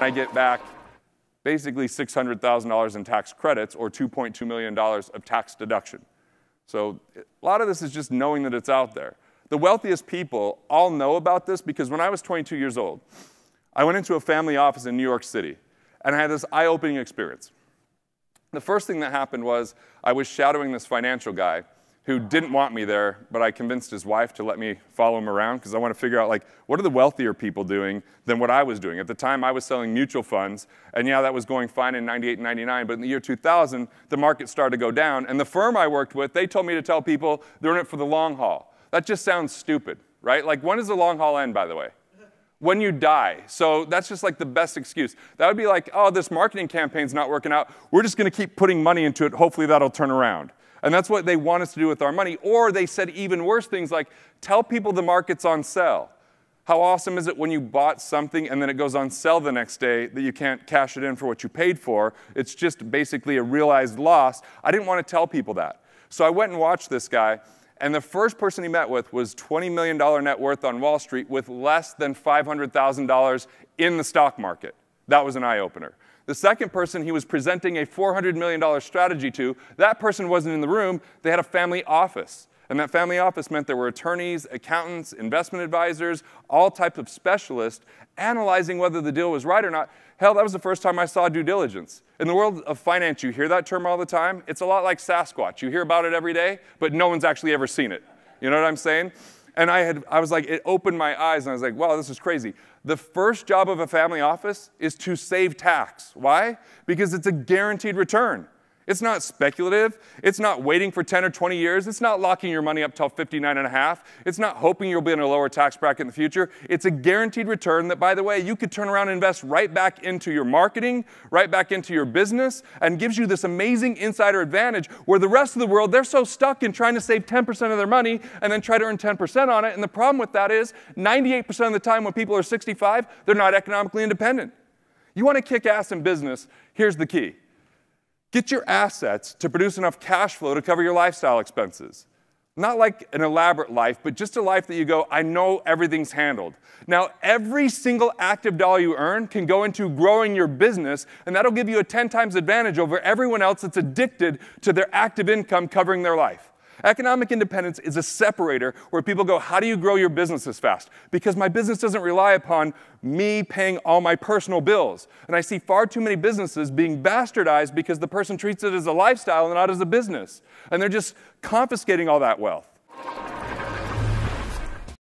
I get back basically $600,000 in tax credits or $2.2 million of tax deduction. So a lot of this is just knowing that it's out there. The wealthiest people all know about this because when I was 22 years old, I went into a family office in New York City, and I had this eye-opening experience. The first thing that happened was I was shadowing this financial guy who didn't want me there, but I convinced his wife to let me follow him around because I want to figure out, like, what are the wealthier people doing than what I was doing? At the time, I was selling mutual funds, and yeah, that was going fine in 98 and 99, but in the year 2000, the market started to go down, and the firm I worked with, they told me to tell people they're in it for the long haul. That just sounds stupid, right? Like, when does the long haul end, by the way? When you die. So that's just like the best excuse. That would be like, oh, this marketing campaign's not working out. We're just going to keep putting money into it. Hopefully that'll turn around. And that's what they want us to do with our money. Or they said even worse things like, tell people the market's on sale. How awesome is it when you bought something and then it goes on sale the next day that you can't cash it in for what you paid for? It's just basically a realized loss. I didn't want to tell people that. So I went and watched this guy. And the first person he met with was $20 million net worth on Wall Street with less than $500,000 in the stock market. That was an eye-opener. The second person he was presenting a $400 million strategy to, that person wasn't in the room. They had a family office. And that family office meant there were attorneys, accountants, investment advisors, all types of specialists analyzing whether the deal was right or not. Hell, that was the first time I saw due diligence. In the world of finance, you hear that term all the time. It's a lot like Sasquatch. You hear about it every day, but no one's actually ever seen it. You know what I'm saying? And I was like, it opened my eyes, and I was like, wow, this is crazy. The first job of a family office is to save tax. Why? Because it's a guaranteed return. It's not speculative. It's not waiting for 10 or 20 years. It's not locking your money up till 59 and a half. It's not hoping you'll be in a lower tax bracket in the future. It's a guaranteed return that, by the way, you could turn around and invest right back into your marketing, right back into your business, and gives you this amazing insider advantage where the rest of the world, they're so stuck in trying to save 10% of their money and then try to earn 10% on it. And the problem with that is 98% of the time when people are 65, they're not economically independent. You want to kick ass in business, here's the key. Get your assets to produce enough cash flow to cover your lifestyle expenses. Not like an elaborate life, but just a life that you go, I know everything's handled. Now, every single active dollar you earn can go into growing your business, and that'll give you a 10 times advantage over everyone else that's addicted to their active income covering their life. Economic independence is a separator where people go, how do you grow your business as fast? Because my business doesn't rely upon me paying all my personal bills. And I see far too many businesses being bastardized because the person treats it as a lifestyle and not as a business. And they're just confiscating all that wealth.